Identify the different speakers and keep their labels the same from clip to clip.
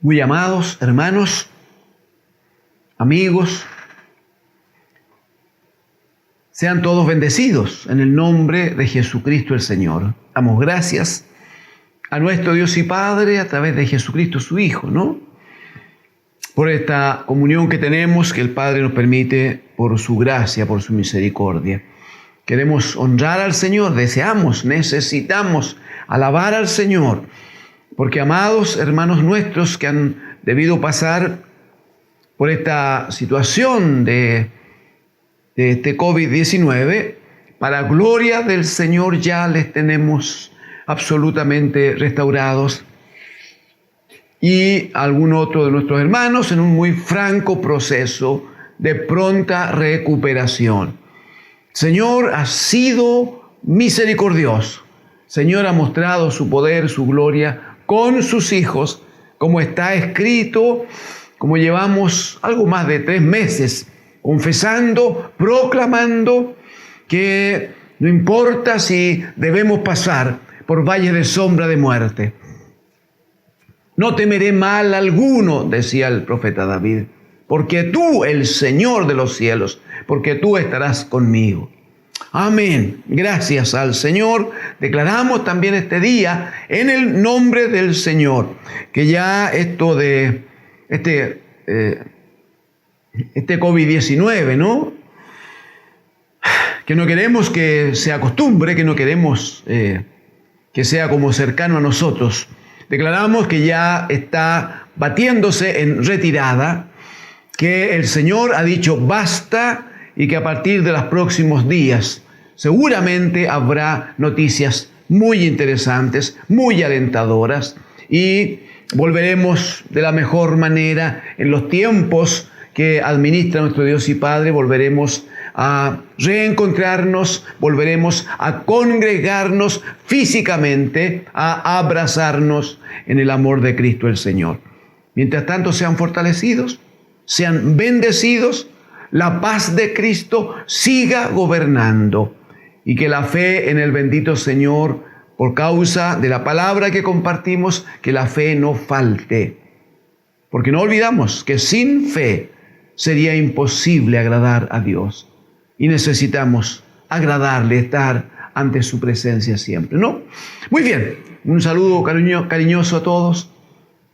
Speaker 1: Muy amados hermanos, amigos, sean todos bendecidos en el nombre de Jesucristo el Señor. Damos gracias a nuestro Dios y Padre a través de Jesucristo su Hijo, ¿no? Por esta comunión que tenemos, que el Padre nos permite por su gracia, por su misericordia. Queremos honrar al Señor, deseamos, necesitamos alabar al Señor, porque amados hermanos nuestros que han debido pasar por esta situación de este COVID-19, para gloria del Señor ya les tenemos absolutamente restaurados, y algún otro de nuestros hermanos en un muy franco proceso de pronta recuperación. Señor ha sido misericordioso. Señor ha mostrado su poder, su gloria con sus hijos, como está escrito, como llevamos algo más de 3 meses confesando, proclamando que no importa si debemos pasar por valle de sombra de muerte. No temeré mal alguno, decía el profeta David, porque tú, el Señor de los cielos, porque tú estarás conmigo. Amén. Gracias al Señor. Declaramos también este día en el nombre del Señor, que ya esto de este COVID-19, ¿no? Que no queremos que se acostumbre, que no queremos que sea como cercano a nosotros. Declaramos que ya está batiéndose en retirada, que el Señor ha dicho basta y que a partir de los próximos días seguramente habrá noticias muy interesantes, muy alentadoras, y volveremos de la mejor manera en los tiempos que administra nuestro Dios y Padre. Volveremos a reencontrarnos, volveremos a congregarnos físicamente, a abrazarnos en el amor de Cristo el Señor. Mientras tanto, sean fortalecidos, sean bendecidos, la paz de Cristo siga gobernando, y que la fe en el bendito Señor, por causa de la palabra que compartimos, que la fe no falte. Porque no olvidamos que sin fe sería imposible agradar a Dios. Y necesitamos agradarle, estar ante su presencia siempre, ¿no? Muy bien, un saludo cariñoso a todos,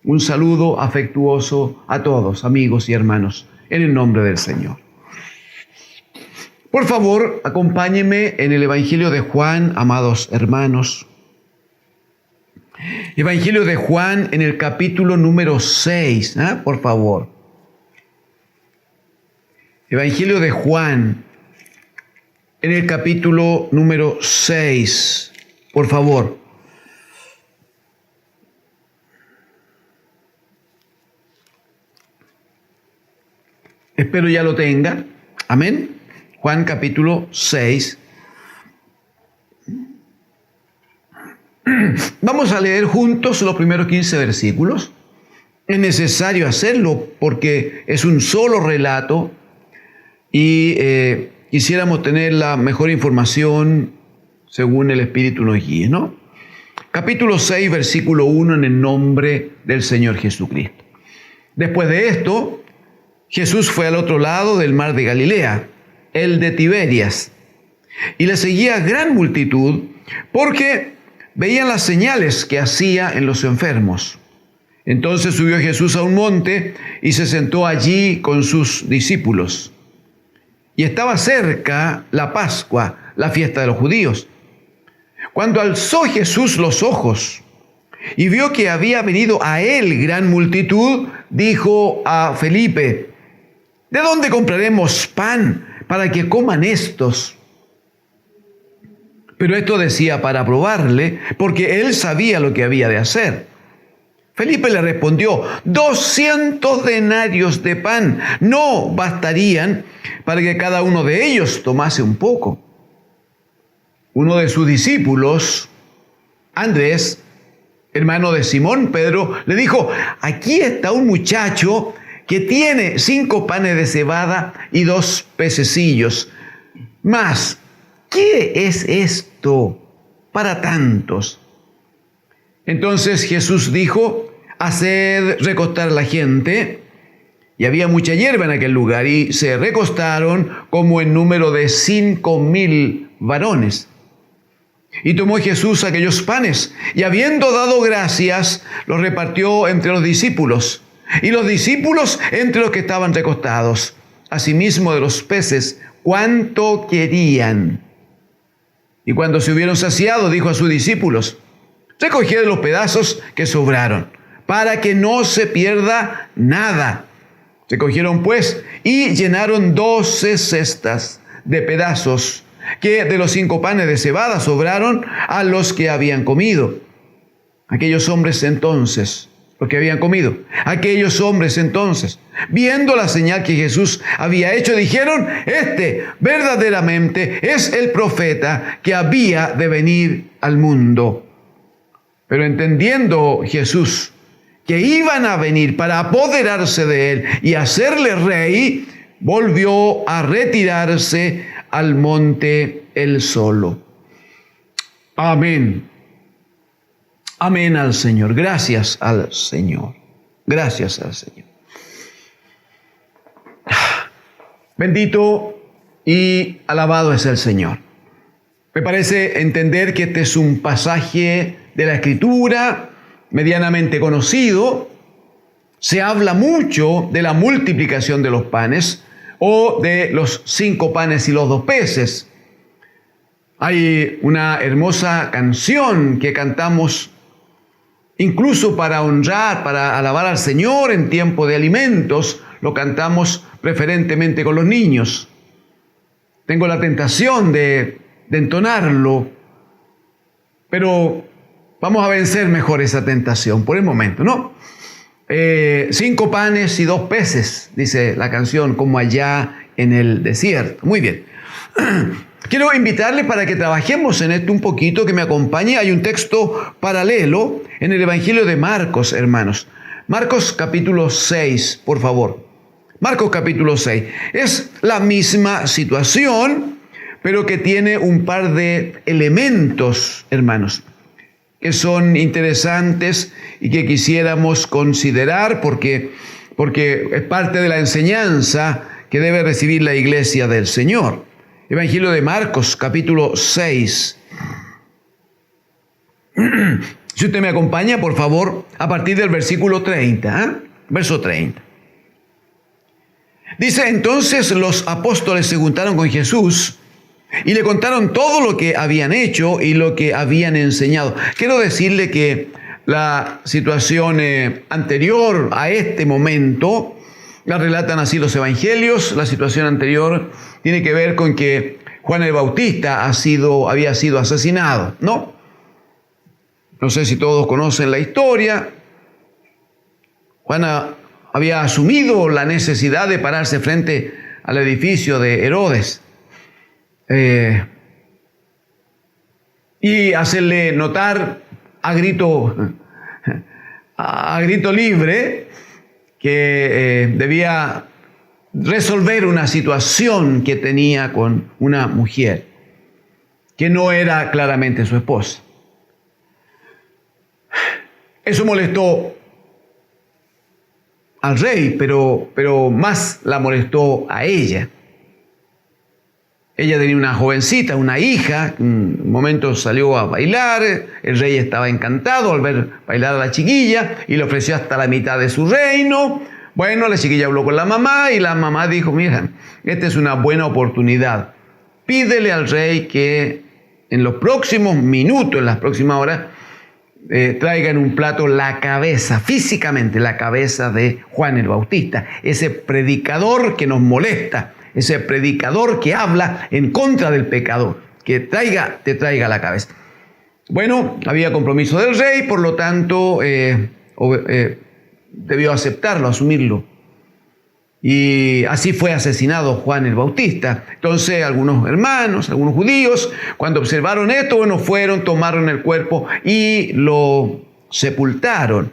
Speaker 1: un saludo afectuoso a todos, amigos y hermanos, en el nombre del Señor. Por favor, acompáñenme en el Evangelio de Juan, amados hermanos. Evangelio de Juan en el capítulo número 6, por favor. Evangelio de Juan en el capítulo número 6, por favor. Espero ya lo tenga. Amén. Juan capítulo 6. Vamos a leer juntos los primeros 15 versículos. Es necesario hacerlo porque es un solo relato y quisiéramos tener la mejor información según el Espíritu nos guíe, ¿no? Capítulo 6, versículo 1, en el nombre del Señor Jesucristo. Después de esto, Jesús fue al otro lado del mar de Galilea, el de Tiberias, y le seguía gran multitud porque veían las señales que hacía en los enfermos. Entonces subió Jesús a un monte y se sentó allí con sus discípulos. Y estaba cerca la Pascua, la fiesta de los judíos. Cuando alzó Jesús los ojos y vio que había venido a él gran multitud, dijo a Felipe: ¿de dónde compraremos pan para que coman estos? Pero esto decía para probarle, porque él sabía lo que había de hacer. Felipe le respondió: 200 denarios de pan no bastarían para que cada uno de ellos tomase un poco. Uno de sus discípulos, Andrés, hermano de Simón Pedro, le dijo: aquí está un muchacho que tiene 5 panes de cebada y 2 pececillos. Mas, ¿qué es esto para tantos? Entonces Jesús dijo: hacer recostar a la gente, y había mucha hierba en aquel lugar, y se recostaron como en número de 5,000 varones. Y tomó Jesús aquellos panes, y habiendo dado gracias, los repartió entre los discípulos, y los discípulos entre los que estaban recostados. Asimismo de los peces, cuánto querían. Y cuando se hubieron saciado, dijo a sus discípulos: recoged los pedazos que sobraron, para que no se pierda nada. Recogieron pues y llenaron 12 cestas de pedazos que de los 5 panes de cebada sobraron a los que habían comido. Aquellos hombres entonces, viendo la señal que Jesús había hecho, dijeron: este verdaderamente es el profeta que había de venir al mundo. Pero entendiendo Jesús que iban a venir para apoderarse de él y hacerle rey, volvió a retirarse al monte él solo. Amén. Amén al Señor. Gracias al Señor. Gracias al Señor. Bendito y alabado es el Señor. Me parece entender que este es un pasaje de la Escritura medianamente conocido. Se habla mucho de la multiplicación de los panes o de los 5 panes y los 2 peces. Hay una hermosa canción que cantamos incluso para honrar, para alabar al Señor en tiempo de alimentos. Lo cantamos preferentemente con los niños. Tengo la tentación de entonarlo, pero vamos a vencer mejor esa tentación por el momento, ¿no? 5 panes y 2 peces, dice la canción, como allá en el desierto. Muy bien. Quiero invitarle para que trabajemos en esto un poquito, que me acompañe. Hay un texto paralelo en el Evangelio de Marcos, hermanos. Marcos capítulo 6, por favor. Marcos capítulo 6. Es la misma situación, pero que tiene un par de elementos, hermanos, que son interesantes y que quisiéramos considerar porque es parte de la enseñanza que debe recibir la iglesia del Señor. Evangelio de Marcos, capítulo 6. Si usted me acompaña, por favor, a partir del versículo 30, verso 30. Dice: entonces los apóstoles se juntaron con Jesús y le contaron todo lo que habían hecho y lo que habían enseñado. Quiero decirle que la situación anterior a este momento la relatan así los evangelios. La situación anterior tiene que ver con que Juan el Bautista había sido asesinado, ¿no? No sé si todos conocen la historia. Juan había asumido la necesidad de pararse frente al edificio de Herodes y hacerle notar a grito libre que debía resolver una situación que tenía con una mujer que no era claramente su esposa. Eso molestó al rey, pero más la molestó a ella. Ella tenía una jovencita, una hija, en un momento salió a bailar, el rey estaba encantado al ver bailar a la chiquilla y le ofreció hasta la mitad de su reino. Bueno, la chiquilla habló con la mamá y la mamá dijo: mira, esta es una buena oportunidad, pídele al rey que en los próximos minutos, en las próximas horas, traiga en un plato la cabeza, físicamente la cabeza de Juan el Bautista, ese predicador que nos molesta, ese predicador que habla en contra del pecador, que te traiga la cabeza. Bueno, había compromiso del rey, por lo tanto debió aceptarlo, asumirlo. Y así fue asesinado Juan el Bautista. Entonces algunos hermanos, algunos judíos, cuando observaron esto, fueron, tomaron el cuerpo y lo sepultaron.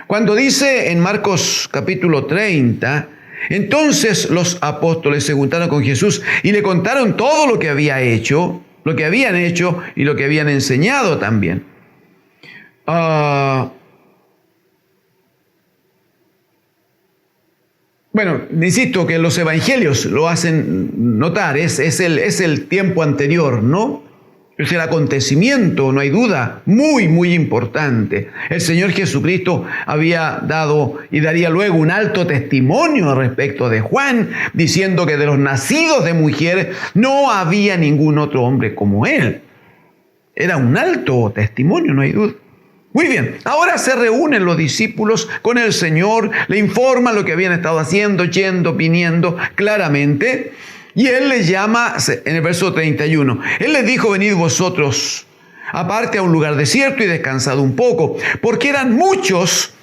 Speaker 1: Cuando dice en Marcos capítulo 30, entonces los apóstoles se juntaron con Jesús y le contaron todo lo que había hecho, lo que habían hecho y lo que habían enseñado también. Bueno, insisto que los evangelios lo hacen notar, es el tiempo anterior, ¿no? Es el acontecimiento, no hay duda, muy, muy importante. El Señor Jesucristo había dado y daría luego un alto testimonio respecto de Juan, diciendo que de los nacidos de mujer no había ningún otro hombre como él. Era un alto testimonio, no hay duda. Muy bien, ahora se reúnen los discípulos con el Señor, le informan lo que habían estado haciendo, yendo, viniendo claramente, y Él les llama, en el verso 31, Él les dijo: venid vosotros aparte a un lugar desierto y descansad un poco, porque eran muchos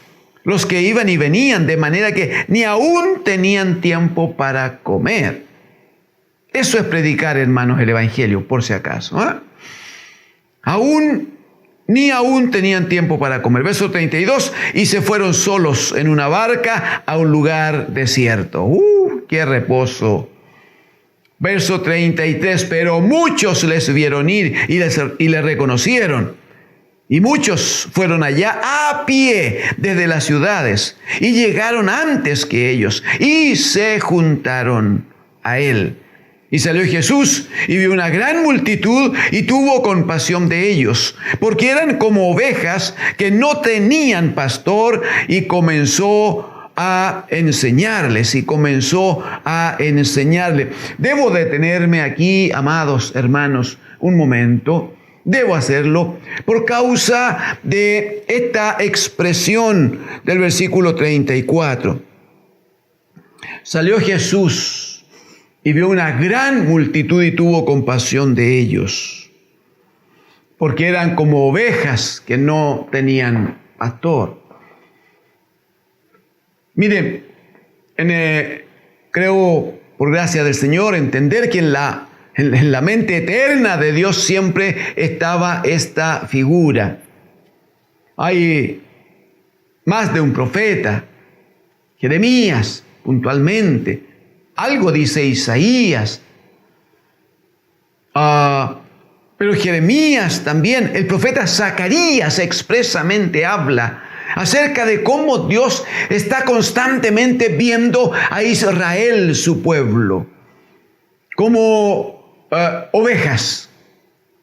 Speaker 1: los que iban y venían, de manera que ni aún tenían tiempo para comer. Eso es predicar, hermanos, el Evangelio, por si acaso, Ni aún tenían tiempo para comer. Verso 32, y se fueron solos en una barca a un lugar desierto. ¡Qué reposo! Verso 33, pero muchos les vieron ir y les reconocieron. Y muchos fueron allá a pie desde las ciudades y llegaron antes que ellos y se juntaron a él. Y salió Jesús y vio una gran multitud y tuvo compasión de ellos, porque eran como ovejas que no tenían pastor, y comenzó a enseñarles. Debo detenerme aquí, amados hermanos, un momento. Debo hacerlo por causa de esta expresión del versículo 34. Salió Jesús y vio una gran multitud y tuvo compasión de ellos, porque eran como ovejas que no tenían pastor. Miren, creo, por gracia del Señor, entender que en la mente eterna de Dios siempre estaba esta figura. Hay más de un profeta, Jeremías puntualmente, algo dice Isaías, pero Jeremías también, el profeta Zacarías expresamente habla acerca de cómo Dios está constantemente viendo a Israel, su pueblo, como ovejas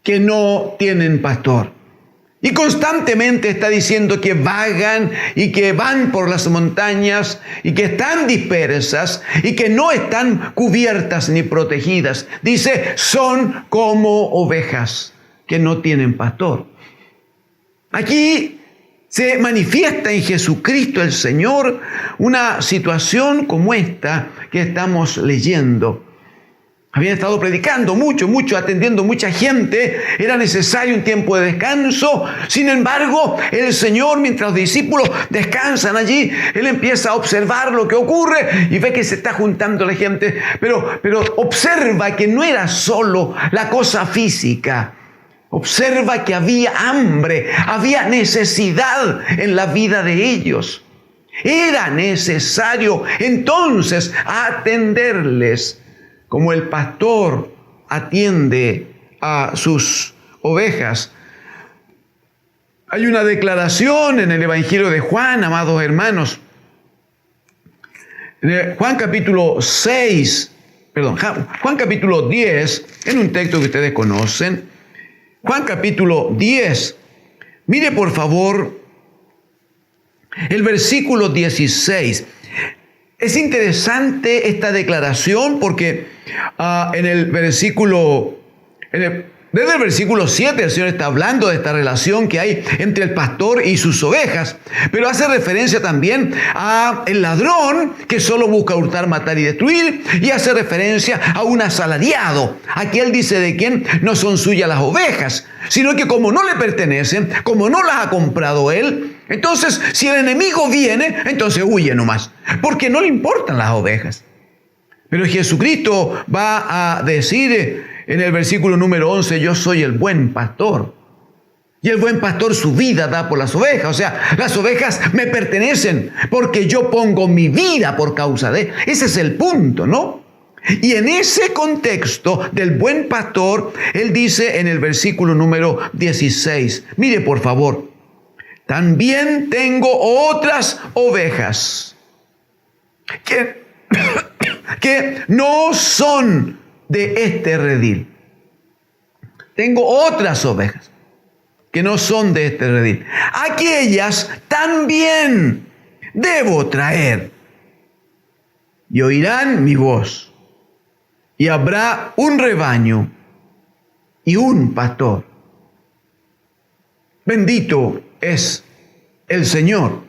Speaker 1: que no tienen pastor. Y constantemente está diciendo que vagan y que van por las montañas y que están dispersas y que no están cubiertas ni protegidas. Dice, son como ovejas que no tienen pastor. Aquí se manifiesta en Jesucristo el Señor una situación como esta que estamos leyendo. Habían estado predicando mucho, atendiendo mucha gente. Era necesario un tiempo de descanso. Sin embargo, el Señor, mientras los discípulos descansan allí, Él empieza a observar lo que ocurre y ve que se está juntando la gente. Pero observa que no era solo la cosa física. Observa que había hambre, había necesidad en la vida de ellos. Era necesario entonces atenderles, como el pastor atiende a sus ovejas. Hay una declaración en el Evangelio de Juan, amados hermanos. Juan capítulo 10, en un texto que ustedes conocen. Juan capítulo 10. Mire por favor el versículo 16. Es interesante esta declaración porque desde el versículo 7 el Señor está hablando de esta relación que hay entre el pastor y sus ovejas, pero hace referencia también a el ladrón que solo busca hurtar, matar y destruir, y hace referencia a un asalariado. Aquí Él dice de quién no son suyas las ovejas, sino que como no le pertenecen, como no las ha comprado Él, entonces si el enemigo viene, entonces huye nomás, porque no le importan las ovejas. Pero Jesucristo va a decir en el versículo número 11, yo soy el buen pastor. Y el buen pastor su vida da por las ovejas. O sea, las ovejas me pertenecen porque yo pongo mi vida por causa de... Ese es el punto, ¿no? Y en ese contexto del buen pastor, Él dice en el versículo número 16, mire por favor, también tengo otras ovejas que que no son de este redil. Tengo otras ovejas que no son de este redil. Aquellas también debo traer. Y oirán mi voz. Y habrá un rebaño y un pastor. Bendito es el Señor.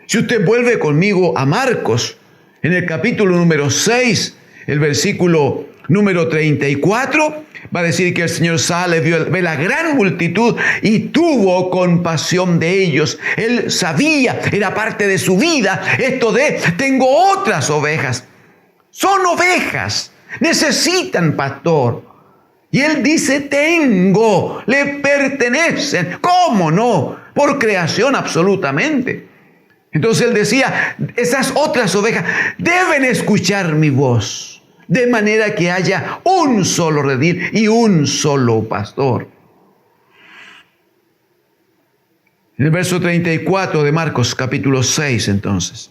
Speaker 1: Si usted vuelve conmigo a Marcos, en el capítulo número 6, el versículo número 34, va a decir que el Señor sale, ve la gran multitud y tuvo compasión de ellos. Él sabía, era parte de su vida, esto de, tengo otras ovejas. Son ovejas, necesitan pastor. Y él dice, tengo, le pertenecen. ¿Cómo no? Por creación absolutamente. Entonces él decía, esas otras ovejas deben escuchar mi voz, de manera que haya un solo redil y un solo pastor. En el verso 34 de Marcos capítulo 6 entonces,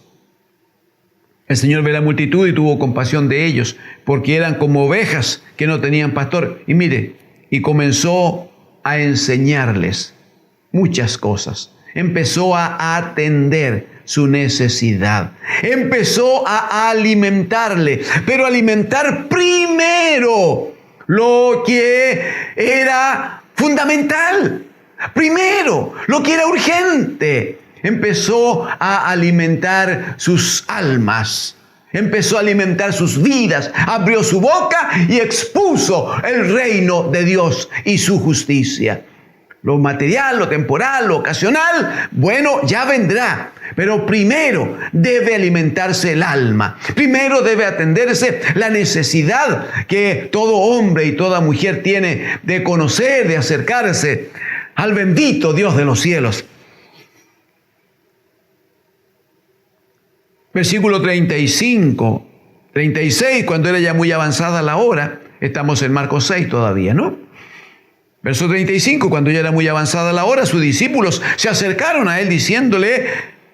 Speaker 1: el Señor ve la multitud y tuvo compasión de ellos, porque eran como ovejas que no tenían pastor. Y mire, y comenzó a enseñarles muchas cosas. Empezó a atender su necesidad. Empezó a alimentarle, pero alimentar primero lo que era fundamental. Primero, lo que era urgente. Empezó a alimentar sus almas. Empezó a alimentar sus vidas. Abrió su boca y expuso el reino de Dios y su justicia. Lo material, lo temporal, lo ocasional, bueno, ya vendrá. Pero primero debe alimentarse el alma. Primero debe atenderse la necesidad que todo hombre y toda mujer tiene de conocer, de acercarse al bendito Dios de los cielos. Versículo 35, 36, cuando era ya muy avanzada la hora, estamos en Marcos 6 todavía, ¿no? Verso 35, cuando ya era muy avanzada la hora, sus discípulos se acercaron a él diciéndole,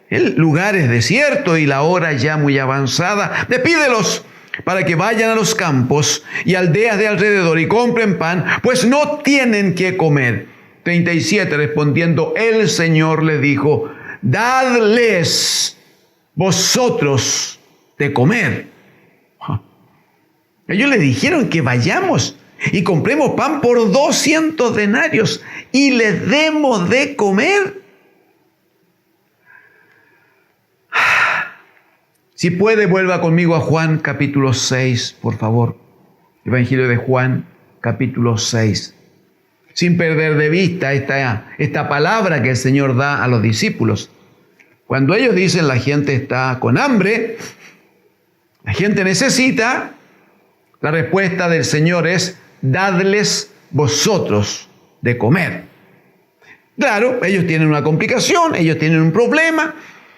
Speaker 1: el lugar es desierto y la hora ya muy avanzada, despídelos para que vayan a los campos y aldeas de alrededor y compren pan, pues no tienen que comer. 37, respondiendo, el Señor le dijo, dadles vosotros de comer. Ellos le dijeron que vayamos y compremos pan por 200 denarios y les demos de comer. Si puede, vuelva conmigo a Juan capítulo 6, por favor. Evangelio de Juan capítulo 6. Sin perder de vista esta palabra que el Señor da a los discípulos. Cuando ellos dicen la gente está con hambre, la gente necesita, la respuesta del Señor es, dadles vosotros de comer. Claro, ellos tienen una complicación, ellos tienen un problema,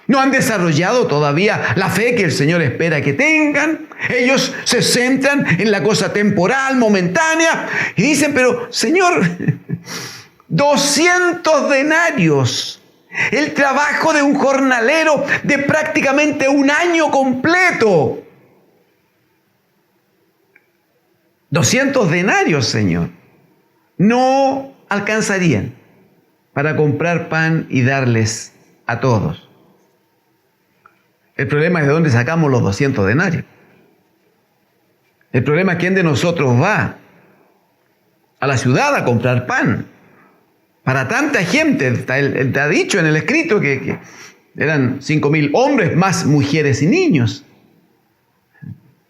Speaker 1: no han desarrollado todavía la fe que el Señor espera que tengan. Ellos se centran en la cosa temporal, momentánea, y dicen, pero Señor, 200 denarios. El trabajo de un jornalero de prácticamente un año completo. 200 denarios, Señor. No alcanzarían para comprar pan y darles a todos. El problema es de dónde sacamos los 200 denarios. El problema es quién de nosotros va a la ciudad a comprar pan. Para tanta gente, él te ha dicho en el escrito que eran 5.000 hombres, más mujeres y niños.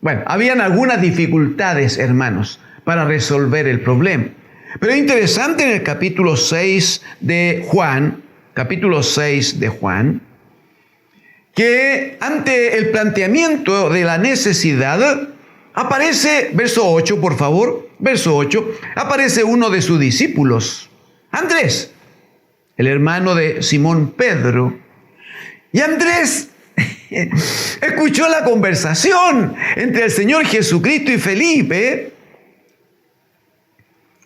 Speaker 1: Bueno, habían algunas dificultades, hermanos, para resolver el problema. Pero es interesante en el capítulo 6 de Juan, que ante el planteamiento de la necesidad, aparece, verso 8, por favor, verso 8, aparece uno de sus discípulos, Andrés, el hermano de Simón Pedro. Y Andrés escuchó la conversación entre el Señor Jesucristo y Felipe.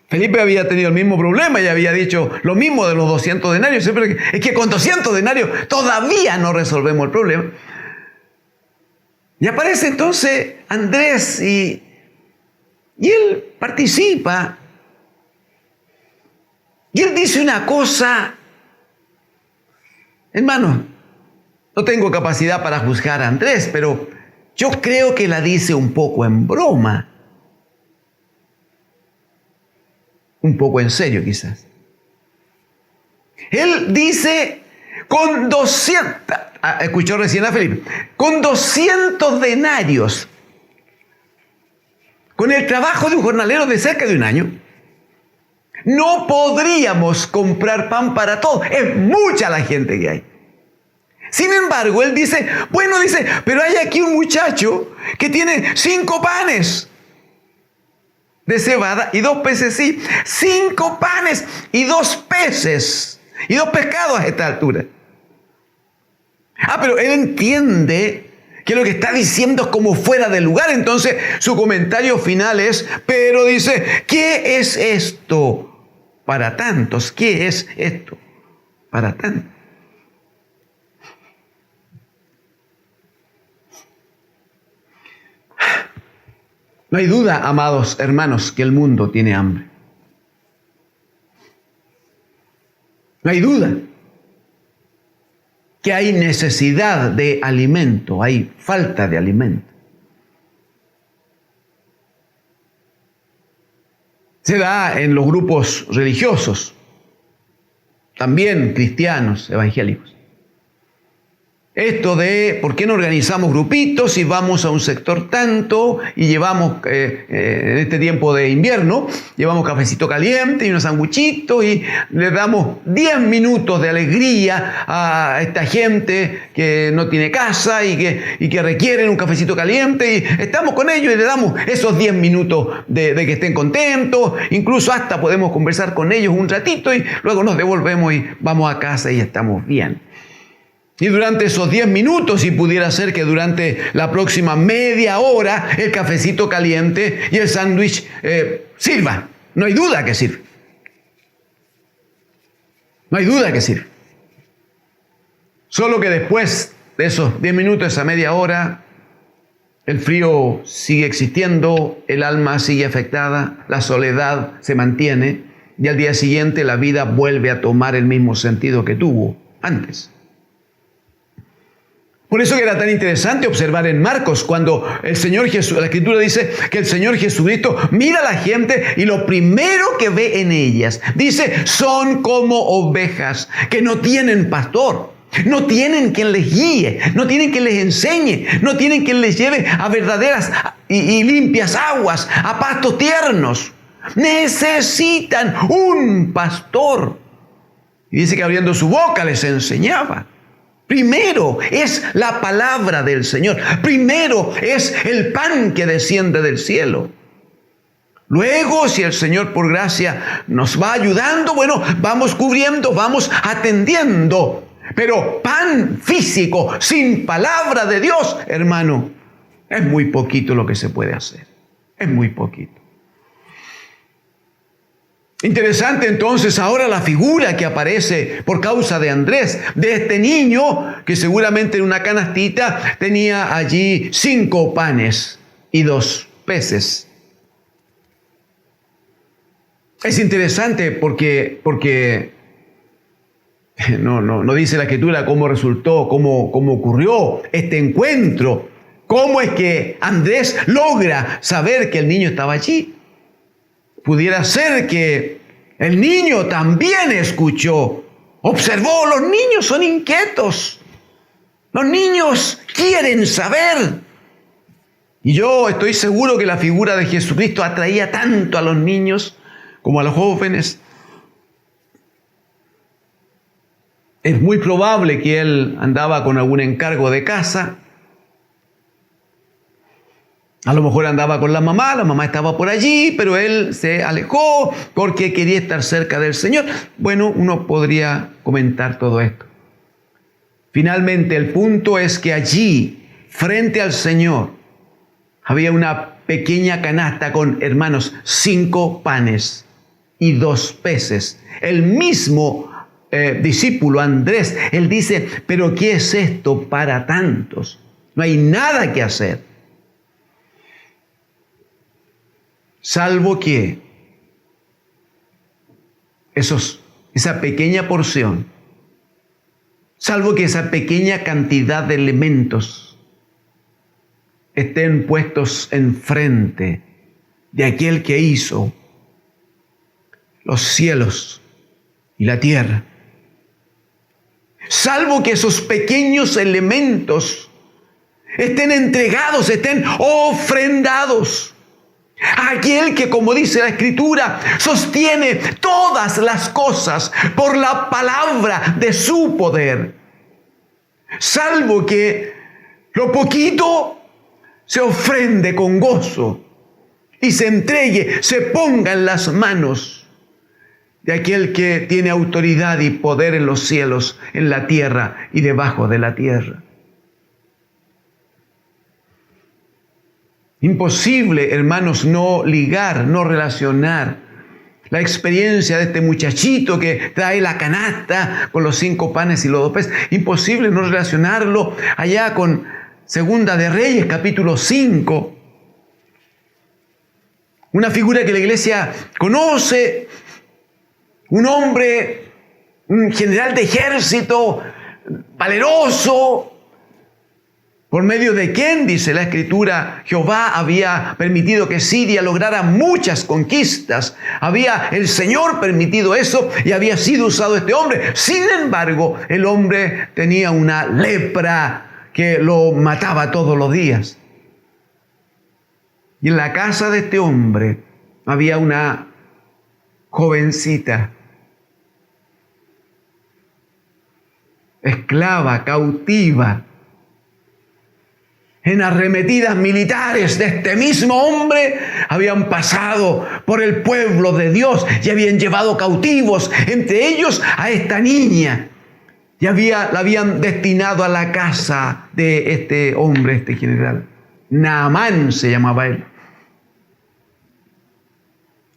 Speaker 1: Felipe había tenido el mismo problema y había dicho lo mismo de los 200 denarios. Es que con 200 denarios todavía no resolvemos el problema. Y aparece entonces Andrés y él participa. Y él dice una cosa, hermano, no tengo capacidad para juzgar a Andrés, pero yo creo que la dice un poco en broma. Un poco en serio quizás. Él dice con 200, escuchó recién a Felipe, con 200 denarios, con el trabajo de un jornalero de cerca de un año, no podríamos comprar pan para todos. Es mucha la gente que hay. Sin embargo, él dice, pero hay aquí un muchacho que tiene 5 panes de cebada y 2 peces, sí. 5 panes y 2 peces y 2 pescados a esta altura. Pero él entiende que lo que está diciendo es como fuera de lugar. Entonces su comentario final es, pero dice, ¿qué es esto para tantos? ¿Qué es esto para tantos? No hay duda, amados hermanos, que el mundo tiene hambre. No hay duda que hay necesidad de alimento, hay falta de alimento. Se da en los grupos religiosos, también cristianos, evangélicos. Esto de, ¿por qué no organizamos grupitos y vamos a un sector tanto y llevamos, en este tiempo de invierno, llevamos cafecito caliente y unos sanguchitos y le damos 10 minutos de alegría a esta gente que no tiene casa y que requieren un cafecito caliente y estamos con ellos y le damos esos 10 minutos de que estén contentos, incluso hasta podemos conversar con ellos un ratito y luego nos devolvemos y vamos a casa y estamos bien. Y durante esos 10 minutos, y pudiera ser que durante la próxima media hora, el cafecito caliente y el sándwich sirva. No hay duda que sirve. No hay duda que sirve. Solo que después de esos 10 minutos, esa media hora, el frío sigue existiendo, el alma sigue afectada, la soledad se mantiene, y al día siguiente la vida vuelve a tomar el mismo sentido que tuvo antes. Por eso que era tan interesante observar en Marcos cuando el Señor Jesús, la Escritura dice que el Señor Jesucristo mira a la gente y lo primero que ve en ellas, dice, son como ovejas que no tienen pastor, no tienen quien les guíe, no tienen quien les enseñe, no tienen quien les lleve a verdaderas y limpias aguas, a pastos tiernos. Necesitan un pastor. Y dice que abriendo su boca les enseñaba. Primero es la palabra del Señor. Primero es el pan que desciende del cielo. Luego, si el Señor por gracia nos va ayudando, vamos cubriendo, vamos atendiendo. Pero pan físico, sin palabra de Dios, hermano, es muy poquito lo que se puede hacer. Es muy poquito. Interesante entonces ahora la figura que aparece por causa de Andrés, de este niño que seguramente en una canastita tenía allí 5 panes y 2 peces. Es interesante porque no dice la Escritura cómo resultó, cómo ocurrió este encuentro, cómo es que Andrés logra saber que el niño estaba allí. Pudiera ser que el niño también escuchó, observó. Los niños son inquietos. Los niños quieren saber. Y yo estoy seguro que la figura de Jesucristo atraía tanto a los niños como a los jóvenes. Es muy probable que él andaba con algún encargo de casa. A lo mejor andaba con la mamá estaba por allí, pero él se alejó porque quería estar cerca del Señor. Uno podría comentar todo esto. Finalmente, el punto es que allí, frente al Señor, había una pequeña canasta con, hermanos, 5 panes y 2 peces. El mismo discípulo Andrés, él dice, ¿pero qué es esto para tantos? No hay nada que hacer. Salvo que esa pequeña porción, salvo que esa pequeña cantidad de elementos estén puestos enfrente de aquel que hizo los cielos y la tierra. Salvo que esos pequeños elementos estén entregados, estén ofrendados a aquel que, como dice la Escritura, sostiene todas las cosas por la palabra de su poder. Salvo que lo poquito se ofrende con gozo y se entregue, se ponga en las manos de aquel que tiene autoridad y poder en los cielos, en la tierra y debajo de la tierra. Imposible, hermanos, no ligar, no relacionar la experiencia de este muchachito que trae la canasta con los 5 panes y los 2 peces. Imposible no relacionarlo allá con Segunda de Reyes, capítulo 5. Una figura que la iglesia conoce, un hombre, un general de ejército, valeroso, por medio de quien, dice la Escritura, Jehová había permitido que Siria lograra muchas conquistas. Había el Señor permitido eso y había sido usado este hombre. Sin embargo, el hombre tenía una lepra que lo mataba todos los días. Y en la casa de este hombre había una jovencita, esclava, cautiva, en arremetidas militares de este mismo hombre, habían pasado por el pueblo de Dios y habían llevado cautivos, entre ellos a esta niña, y la habían destinado a la casa de este hombre, este general. Naamán se llamaba él.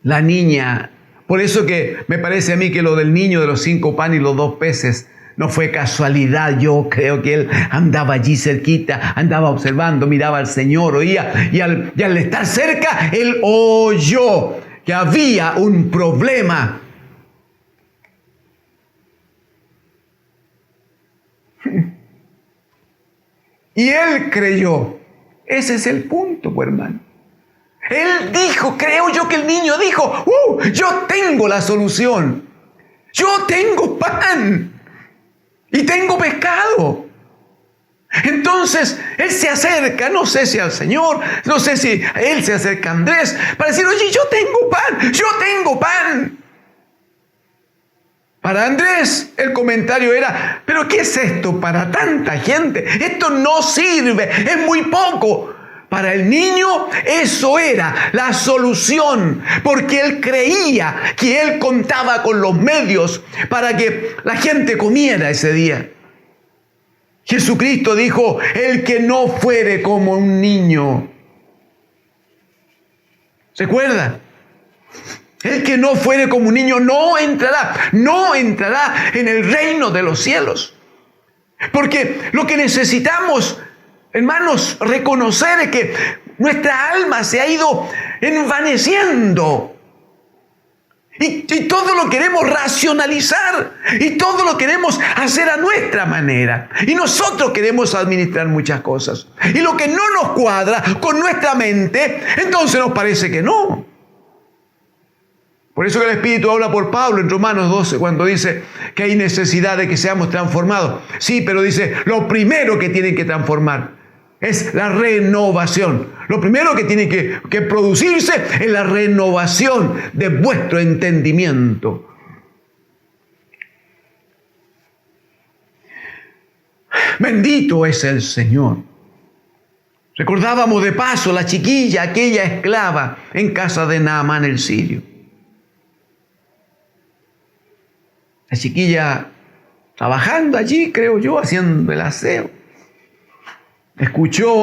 Speaker 1: La niña, por eso que me parece a mí que lo del niño de los 5 panes y los 2 peces no fue casualidad. Yo creo que él andaba allí cerquita, andaba observando, miraba al Señor, oía, y al estar cerca, él oyó que había un problema. Y él creyó. Ese es el punto, pues, hermano. Él dijo, creo yo que el niño dijo, yo tengo la solución. Yo tengo pan. Y tengo pescado. Entonces, él se acerca, no sé si al Señor, no sé si él se acerca a Andrés, para decir, oye, yo tengo pan. Para Andrés, el comentario era, pero ¿qué es esto para tanta gente? Esto no sirve, es muy poco. Para el niño, eso era la solución, porque él creía que él contaba con los medios para que la gente comiera ese día. Jesucristo dijo, el que no fuere como un niño. ¿Se acuerda? El que no fuere como un niño no entrará en el reino de los cielos. Porque lo que necesitamos, hermanos, reconocer es que nuestra alma se ha ido envaneciendo. Y todo lo queremos racionalizar. Y todo lo queremos hacer a nuestra manera. Y nosotros queremos administrar muchas cosas. Y lo que no nos cuadra con nuestra mente, entonces nos parece que no. Por eso que el Espíritu habla por Pablo en Romanos 12, cuando dice que hay necesidad de que seamos transformados. Sí, pero dice, lo primero que tienen que transformar es la renovación. Lo primero que tiene que producirse es la renovación de vuestro entendimiento. Bendito es el Señor. Recordábamos de paso la chiquilla, aquella esclava en casa de Naamán el sirio. La chiquilla trabajando allí, creo yo, haciendo el aseo. Escuchó.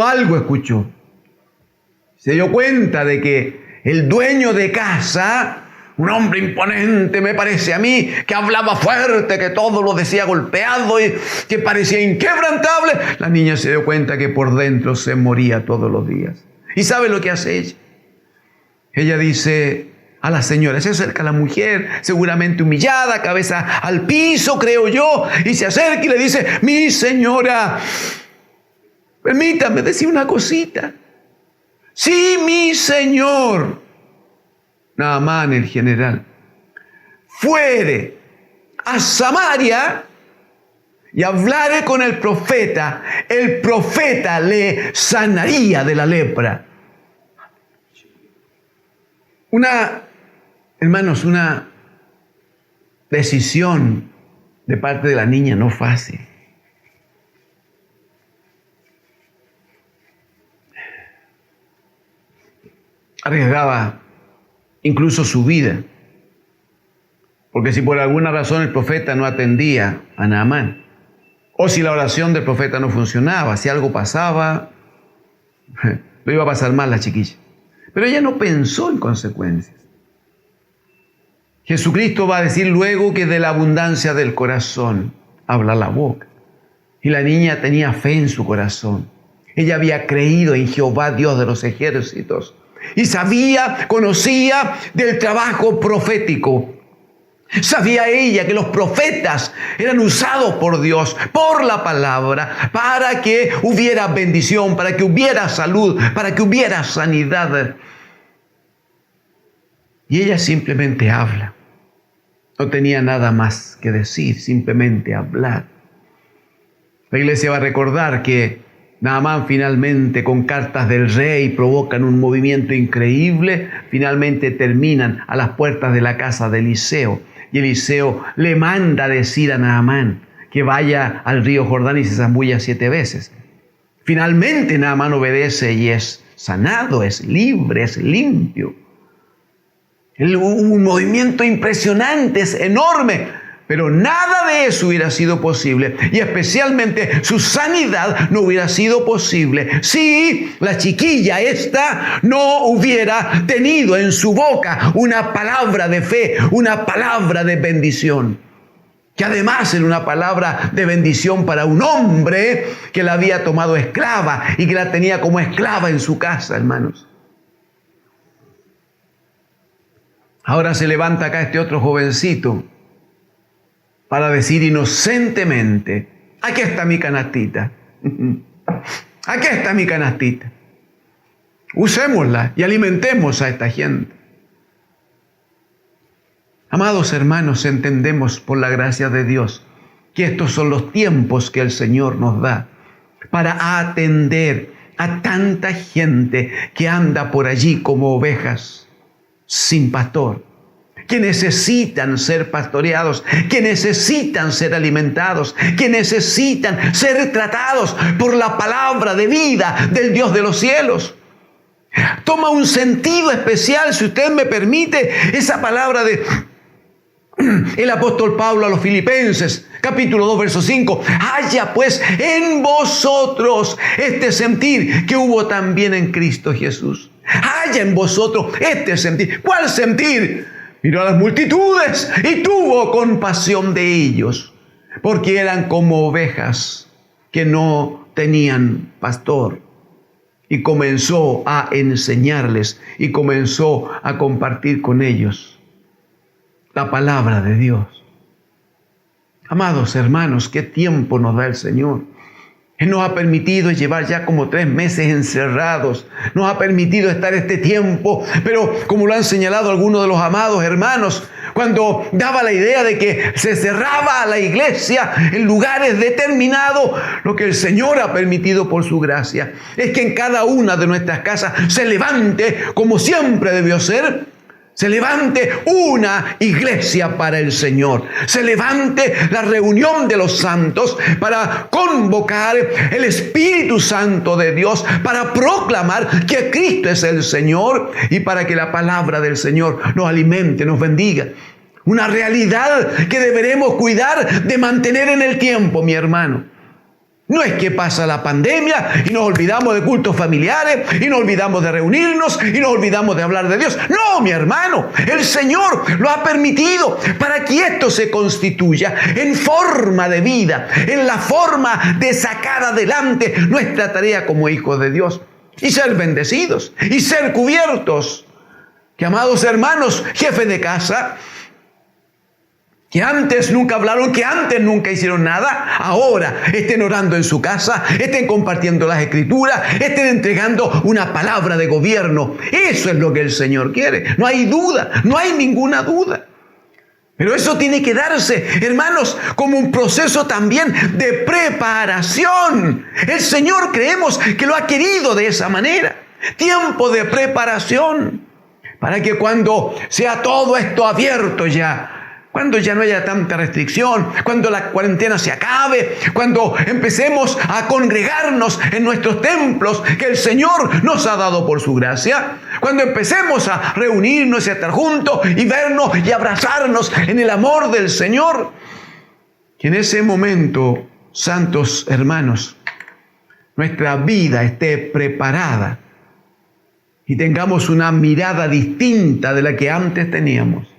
Speaker 1: Se dio cuenta de que el dueño de casa, Un hombre imponente, me parece a mí, que hablaba fuerte, que todo lo decía golpeado y que parecía inquebrantable. La niña se dio cuenta que por dentro se moría todos los días. ¿Y sabe lo que hace ella? Ella dice a la señora, se acerca a la mujer, seguramente humillada, cabeza al piso, creo yo, y se acerca y le dice, mi señora, permítame decir una cosita. Sí, mi señor, Naamán el general, fuere a Samaria y hablare con el profeta le sanaría de la lepra. Hermanos, una decisión de parte de la niña no fácil. Arriesgaba incluso su vida, porque si por alguna razón el profeta no atendía a Naamán, o si la oración del profeta no funcionaba, si algo pasaba, lo iba a pasar mal la chiquilla. Pero ella no pensó en consecuencias. Jesucristo va a decir luego que de la abundancia del corazón habla la boca. Y la niña tenía fe en su corazón. Ella había creído en Jehová, Dios de los ejércitos. Y conocía del trabajo profético. Sabía ella que los profetas eran usados por Dios, por la palabra, para que hubiera bendición, para que hubiera salud, para que hubiera sanidad. Y ella simplemente habla. No tenía nada más que decir, simplemente hablar. La iglesia va a recordar que Naamán finalmente, con cartas del rey, provocan un movimiento increíble. Finalmente terminan a las puertas de la casa de Eliseo. Y Eliseo le manda decir a Naamán que vaya al río Jordán y se zambulla 7 veces. Finalmente Naamán obedece y es sanado, es libre, es limpio. Un movimiento impresionante, es enorme. Pero nada de eso hubiera sido posible, y especialmente su sanidad no hubiera sido posible si la chiquilla esta no hubiera tenido en su boca una palabra de fe, una palabra de bendición. Que además era una palabra de bendición para un hombre que la había tomado esclava y que la tenía como esclava en su casa, hermanos. Ahora se levanta acá este otro jovencito para decir inocentemente, aquí está mi canastita. Aquí está mi canastita. Usémosla y alimentemos a esta gente. Amados hermanos, entendemos por la gracia de Dios que estos son los tiempos que el Señor nos da para atender a tanta gente que anda por allí como ovejas sin pastor, que necesitan ser pastoreados, que necesitan ser alimentados, que necesitan ser tratados por la palabra de vida del Dios de los cielos. Toma un sentido especial, si usted me permite, esa palabra de el apóstol Pablo a los Filipenses, capítulo 2, verso 5. Haya pues en vosotros este sentir que hubo también en Cristo Jesús. Haya en vosotros este sentir. ¿Cuál sentir? Miró a las multitudes y tuvo compasión de ellos, porque eran como ovejas que no tenían pastor. Y comenzó a enseñarles y comenzó a compartir con ellos la palabra de Dios. Amados hermanos, qué tiempo nos da el Señor. Él nos ha permitido llevar ya como 3 meses encerrados. Nos ha permitido estar este tiempo. Pero como lo han señalado algunos de los amados hermanos, cuando daba la idea de que se cerraba la iglesia en lugares determinados, lo que el Señor ha permitido por su gracia es que en cada una de nuestras casas se levante, como siempre debió ser, se levante una iglesia para el Señor. Se levante la reunión de los santos para convocar el Espíritu Santo de Dios, para proclamar que Cristo es el Señor y para que la palabra del Señor nos alimente, nos bendiga. Una realidad que deberemos cuidar de mantener en el tiempo, mi hermano. No es que pasa la pandemia y nos olvidamos de cultos familiares y nos olvidamos de reunirnos y nos olvidamos de hablar de Dios. No, mi hermano, el Señor lo ha permitido para que esto se constituya en forma de vida, en la forma de sacar adelante nuestra tarea como hijos de Dios y ser bendecidos y ser cubiertos. Que, amados hermanos, jefes de casa, que antes nunca hablaron, que antes nunca hicieron nada, ahora estén orando en su casa, estén compartiendo las Escrituras, estén entregando una palabra de gobierno. Eso es lo que el Señor quiere. No hay duda, no hay ninguna duda. Pero eso tiene que darse, hermanos, como un proceso también de preparación. El Señor creemos que lo ha querido de esa manera. Tiempo de preparación para que cuando sea todo esto abierto ya, cuando ya no haya tanta restricción, cuando la cuarentena se acabe, cuando empecemos a congregarnos en nuestros templos que el Señor nos ha dado por su gracia, cuando empecemos a reunirnos y a estar juntos y vernos y abrazarnos en el amor del Señor, que en ese momento, santos hermanos, nuestra vida esté preparada y tengamos una mirada distinta de la que antes teníamos.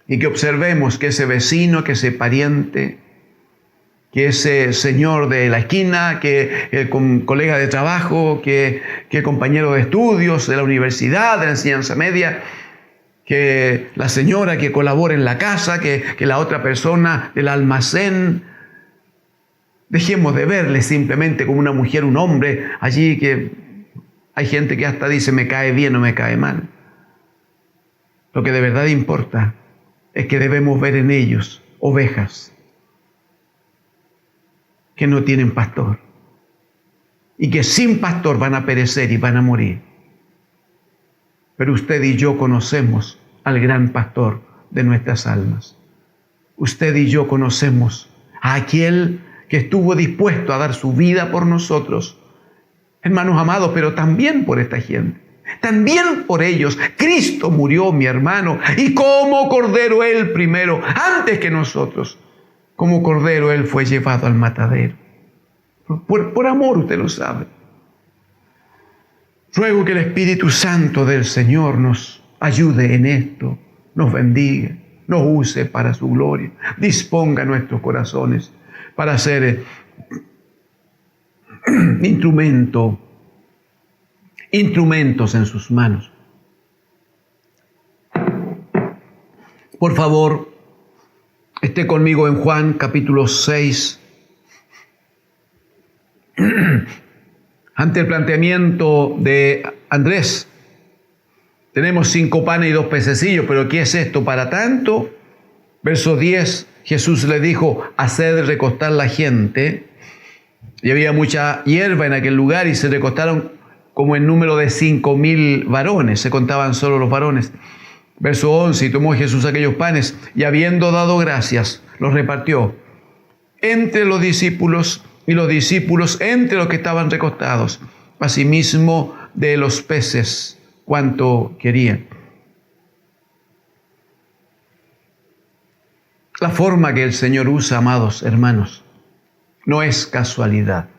Speaker 1: Y que observemos que ese vecino, que ese pariente, que ese señor de la esquina, que el colega de trabajo, que el compañero de estudios de la universidad, de la enseñanza media, que la señora que colabora en la casa, que la otra persona del almacén, dejemos de verle simplemente como una mujer, un hombre allí, que hay gente que hasta dice me cae bien o me cae mal. Lo que de verdad importa es que debemos ver en ellos ovejas que no tienen pastor y que sin pastor van a perecer y van a morir. Pero usted y yo conocemos al gran pastor de nuestras almas. Usted y yo conocemos a aquel que estuvo dispuesto a dar su vida por nosotros, hermanos amados, pero también por esta gente. También por ellos. Cristo murió, mi hermano, y como cordero Él primero, antes que nosotros. Como cordero Él fue llevado al matadero. Por amor, usted lo sabe. Ruego que el Espíritu Santo del Señor nos ayude en esto, nos bendiga, nos use para su gloria, disponga nuestros corazones para ser instrumentos en sus manos. Por favor, esté conmigo en Juan capítulo 6. Ante el planteamiento de Andrés, tenemos 5 panes y 2 pececillos, pero ¿qué es esto para tanto? Verso 10, Jesús le dijo, haced recostar la gente. Y había mucha hierba en aquel lugar y se recostaron como en número de 5,000 varones, se contaban solo los varones. Verso 11, y tomó Jesús aquellos panes, y habiendo dado gracias, los repartió entre los discípulos, y los discípulos entre los que estaban recostados, asimismo de los peces, cuanto querían. La forma que el Señor usa, amados hermanos, no es casualidad.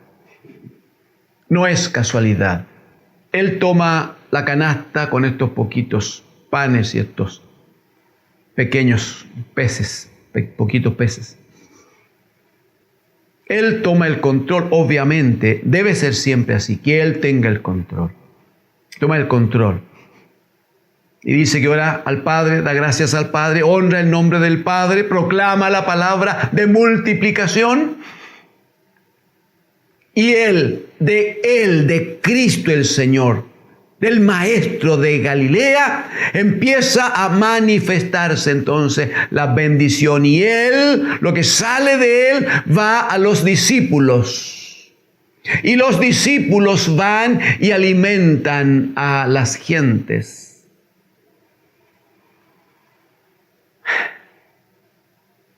Speaker 1: No es casualidad. Él toma la canasta con estos poquitos panes y estos pequeños peces, poquitos peces. Él toma el control, obviamente, debe ser siempre así, que Él tenga el control. Toma el control. Y dice que ora al Padre, da gracias al Padre, honra el nombre del Padre, proclama la palabra de multiplicación. Y de Cristo el Señor, del Maestro de Galilea, empieza a manifestarse entonces la bendición. Y Él, lo que sale de Él, va a los discípulos. Y los discípulos van y alimentan a las gentes.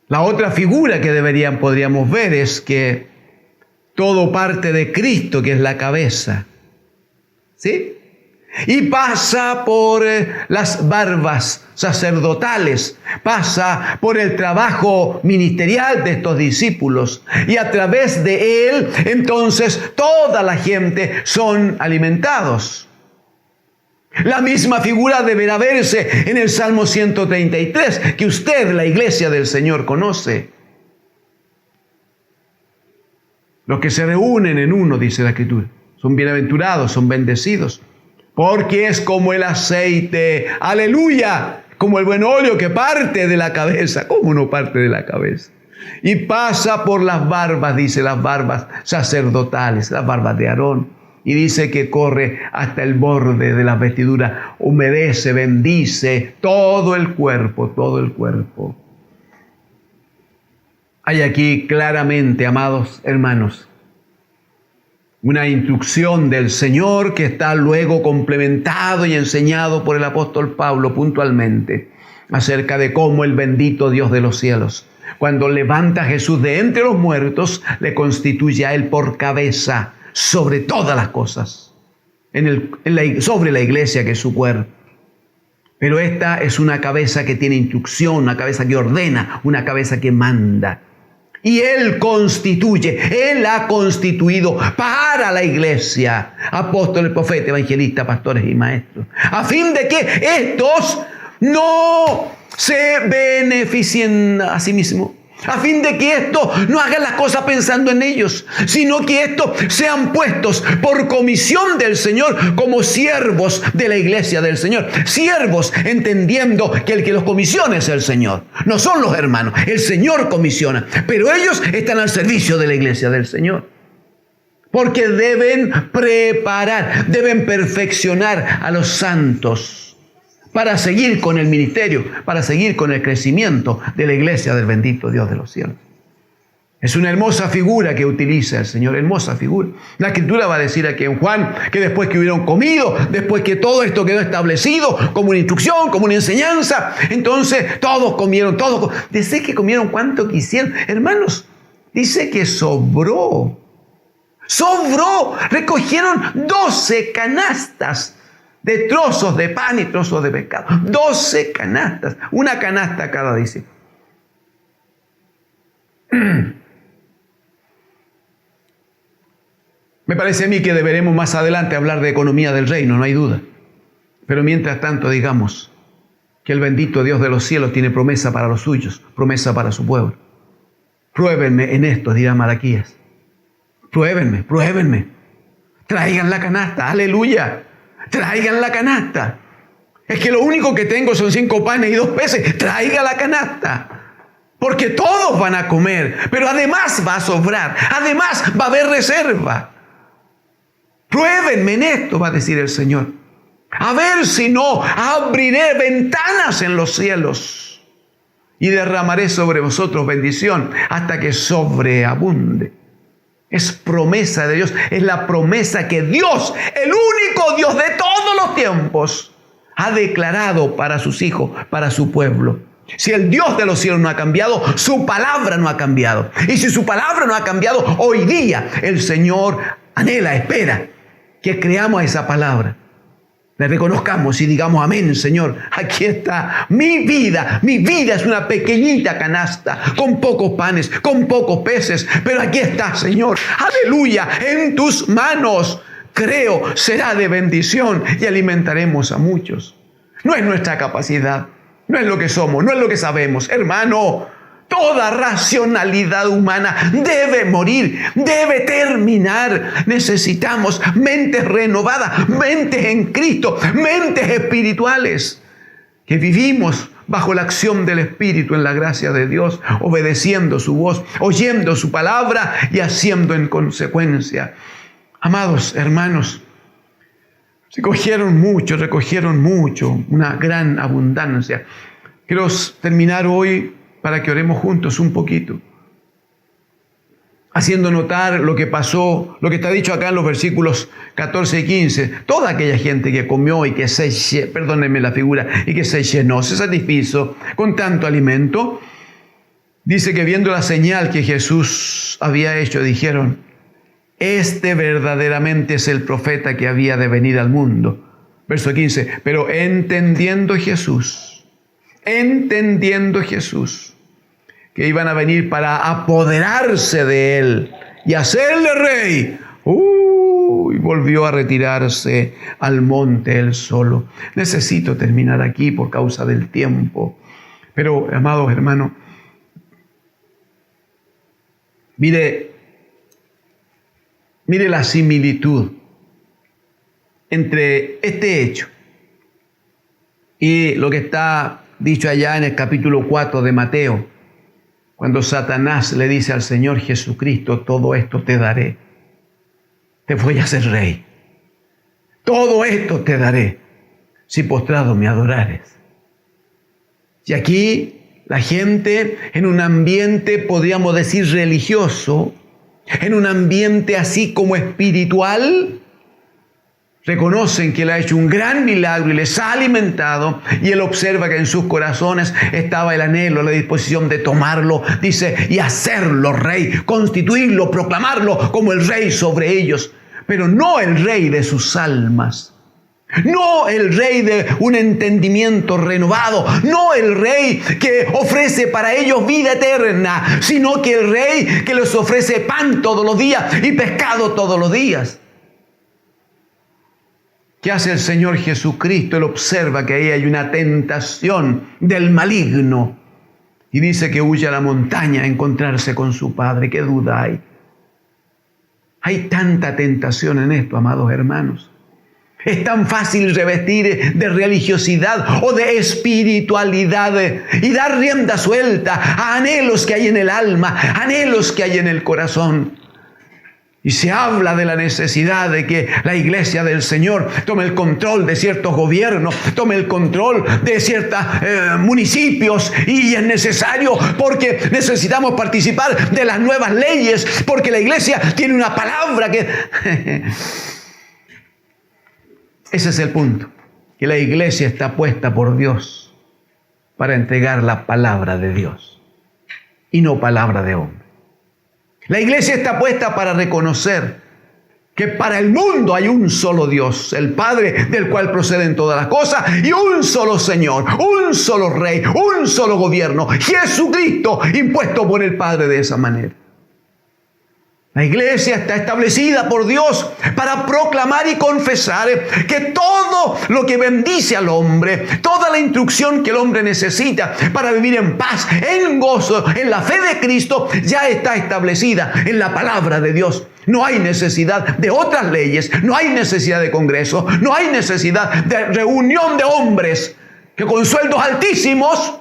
Speaker 1: La otra figura que podríamos ver es que todo parte de Cristo, que es la cabeza. ¿Sí? y pasa por las barbas sacerdotales, pasa por el trabajo ministerial de estos discípulos, y a través de él, entonces, toda la gente son alimentados. La misma figura deberá verse en el Salmo 133, que usted, la iglesia del Señor, conoce. Los que se reúnen en uno, dice la Escritura, son bienaventurados, son bendecidos, porque es como el aceite, aleluya, como el buen óleo que parte de la cabeza. ¿Cómo no parte de la cabeza? Y pasa por las barbas, dice, las barbas sacerdotales, las barbas de Aarón. Y dice que corre hasta el borde de las vestiduras, humedece, bendice todo el cuerpo, todo el cuerpo. Hay aquí claramente, amados hermanos, una instrucción del Señor que está luego complementado y enseñado por el apóstol Pablo puntualmente acerca de cómo el bendito Dios de los cielos, cuando levanta a Jesús de entre los muertos, le constituye a él por cabeza sobre todas las cosas, sobre la iglesia que es su cuerpo. Pero esta es una cabeza que tiene instrucción, una cabeza que ordena, una cabeza que manda. Y Él constituye, Él ha constituido para la iglesia apóstoles, profetas, evangelistas, pastores y maestros, a fin de que estos no se beneficien a sí mismos, a fin de que estos no hagan las cosas pensando en ellos, sino que estos sean puestos por comisión del Señor como siervos de la iglesia del Señor. Siervos, entendiendo que el que los comisiona es el Señor, no son los hermanos. El Señor comisiona, pero ellos están al servicio de la iglesia del Señor. Porque deben preparar, deben perfeccionar a los santos para seguir con el ministerio, para seguir con el crecimiento de la iglesia del bendito Dios de los cielos. Es una hermosa figura que utiliza el Señor, hermosa figura. La Escritura va a decir aquí en Juan que después que hubieron comido, después que todo esto quedó establecido como una instrucción, como una enseñanza, entonces todos comieron, Dice que comieron cuanto quisieron. Hermanos, dice que sobró, recogieron 12 canastas de trozos de pan y trozos de pescado. 12 canastas, una canasta cada discípulo. Me parece a mí que deberemos más adelante hablar de economía del reino, no hay duda. Pero mientras tanto digamos que el bendito Dios de los cielos tiene promesa para los suyos, promesa para su pueblo. Pruébenme en esto, dirá Malaquías. Pruébenme. Traigan la canasta, aleluya. Traigan la canasta. Es que lo único que tengo son 5 panes y 2 peces. Traiga la canasta. Porque todos van a comer. Pero además va a sobrar. Además va a haber reserva. Pruébenme en esto, va a decir el Señor. A ver si no abriré ventanas en los cielos y derramaré sobre vosotros bendición hasta que sobreabunde. Es promesa de Dios, es la promesa que Dios, el único Dios de todos los tiempos, ha declarado para sus hijos, para su pueblo. Si el Dios de los cielos no ha cambiado, su palabra no ha cambiado. Y si su palabra no ha cambiado, hoy día el Señor anhela, espera que creamos esa palabra. Le reconozcamos y digamos: amén, Señor, aquí está mi vida. Mi vida es una pequeñita canasta, con pocos panes, con pocos peces, pero aquí está, Señor, aleluya, en tus manos. Creo, será de bendición y alimentaremos a muchos. No es nuestra capacidad, no es lo que somos, no es lo que sabemos, hermano. Toda racionalidad humana debe morir, debe terminar. Necesitamos mentes renovadas, mentes en Cristo, mentes espirituales, que vivimos bajo la acción del Espíritu en la gracia de Dios, obedeciendo su voz, oyendo su palabra y haciendo en consecuencia. Amados hermanos, recogieron mucho, una gran abundancia. Quiero terminar hoy para que oremos juntos un poquito, haciendo notar lo que pasó, lo que está dicho acá en los versículos 14 y 15. Toda aquella gente que comió y que perdónenme la figura, y que se llenó, se satisfizo con tanto alimento, dice que viendo la señal que Jesús había hecho, dijeron: este verdaderamente es el profeta que había de venir al mundo. Verso 15, pero entendiendo Jesús que iban a venir para apoderarse de él y hacerle rey, y volvió a retirarse al monte él solo. Necesito terminar aquí por causa del tiempo. Pero, amados hermanos, mire la similitud entre este hecho y lo que está dicho allá en el capítulo 4 de Mateo, cuando Satanás le dice al Señor Jesucristo: todo esto te daré, te voy a hacer rey, todo esto te daré si postrado me adorares. Y aquí la gente, en un ambiente, podríamos decir, religioso, en un ambiente así como espiritual, reconocen que Él ha hecho un gran milagro y les ha alimentado, y Él observa que en sus corazones estaba el anhelo, la disposición de tomarlo, dice, y hacerlo rey, constituirlo, proclamarlo como el rey sobre ellos, pero no el rey de sus almas. No el rey de un entendimiento renovado, no el rey que ofrece para ellos vida eterna, sino que el rey que les ofrece pan todos los días y pescado todos los días. ¿Qué hace el Señor Jesucristo? Él observa que ahí hay una tentación del maligno y dice que huye a la montaña a encontrarse con su Padre. ¿Qué duda hay? Hay tanta tentación en esto, amados hermanos. Es tan fácil revestir de religiosidad o de espiritualidad y dar rienda suelta a anhelos que hay en el alma, anhelos que hay en el corazón. Y se habla de la necesidad de que la iglesia del Señor tome el control de ciertos gobiernos, tome el control de ciertos municipios, y es necesario porque necesitamos participar de las nuevas leyes, porque la iglesia tiene una palabra que... Ese es el punto, que la iglesia está puesta por Dios para entregar la palabra de Dios y no palabra de hombre. La iglesia está puesta para reconocer que para el mundo hay un solo Dios, el Padre, del cual proceden todas las cosas, y un solo Señor, un solo Rey, un solo gobierno, Jesucristo, impuesto por el Padre de esa manera. La iglesia está establecida por Dios para proclamar y confesar que todo lo que bendice al hombre, toda la instrucción que el hombre necesita para vivir en paz, en gozo, en la fe de Cristo, ya está establecida en la palabra de Dios. No hay necesidad de otras leyes, no hay necesidad de congreso, no hay necesidad de reunión de hombres que con sueldos altísimos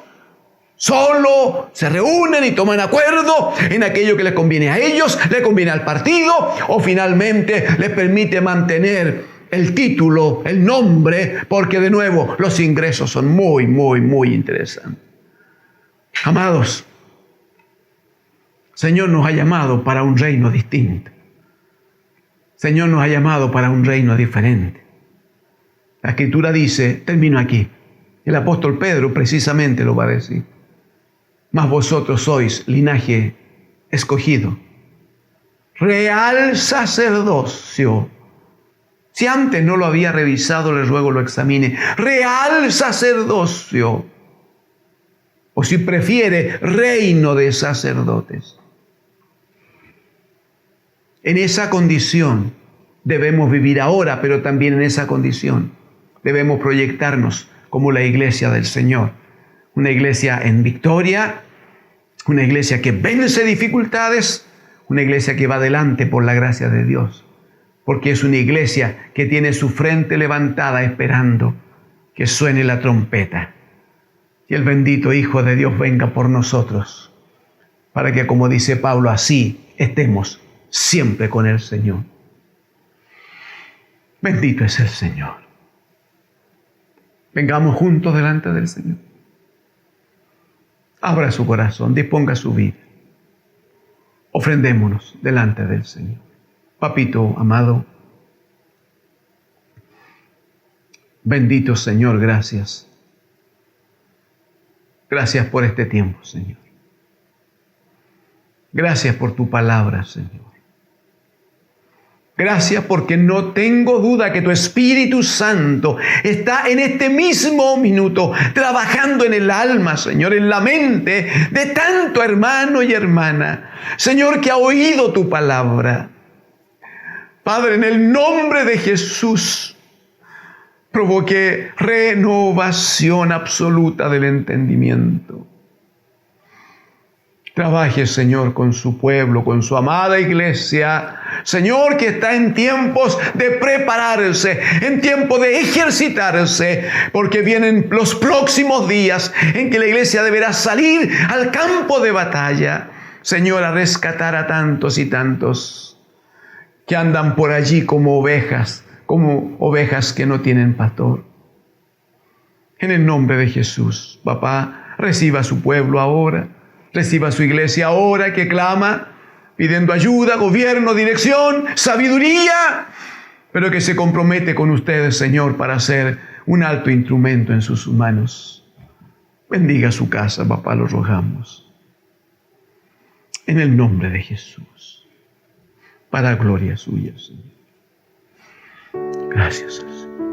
Speaker 1: solo se reúnen y toman acuerdo en aquello que les conviene a ellos, le conviene al partido, o finalmente les permite mantener el título, el nombre, porque de nuevo los ingresos son muy, muy, muy interesantes. Amados, el Señor nos ha llamado para un reino distinto. El Señor nos ha llamado para un reino diferente. La Escritura dice, termino aquí, el apóstol Pedro precisamente lo va a decir: mas vosotros sois linaje escogido, real sacerdocio. Si antes no lo había revisado, le ruego lo examine. Real sacerdocio. O si prefiere, reino de sacerdotes. En esa condición debemos vivir ahora, pero también en esa condición debemos proyectarnos como la iglesia del Señor. Una iglesia en victoria, una iglesia que vence dificultades, una iglesia que va adelante por la gracia de Dios, porque es una iglesia que tiene su frente levantada esperando que suene la trompeta y el bendito Hijo de Dios venga por nosotros, para que, como dice Pablo, así estemos siempre con el Señor. Bendito es el Señor. Vengamos juntos delante del Señor. Abra su corazón, disponga su vida. Ofrendémonos delante del Señor. Papito amado, bendito Señor, gracias. Gracias por este tiempo, Señor. Gracias por tu palabra, Señor. Gracias porque no tengo duda que tu Espíritu Santo está en este mismo minuto trabajando en el alma, Señor, en la mente de tanto hermano y hermana, Señor, que ha oído tu palabra. Padre, en el nombre de Jesús, provoque renovación absoluta del entendimiento. Trabaje, Señor, con su pueblo, con su amada iglesia. Señor, que está en tiempos de prepararse, en tiempo de ejercitarse, porque vienen los próximos días en que la iglesia deberá salir al campo de batalla. Señor, a rescatar a tantos y tantos que andan por allí como ovejas que no tienen pastor. En el nombre de Jesús, papá, reciba a su pueblo ahora. Reciba a su iglesia ahora que clama, pidiendo ayuda, gobierno, dirección, sabiduría, pero que se compromete con ustedes, Señor, para ser un alto instrumento en sus manos. Bendiga su casa, papá, lo rogamos. En el nombre de Jesús, para gloria suya, Señor. Gracias, Señor.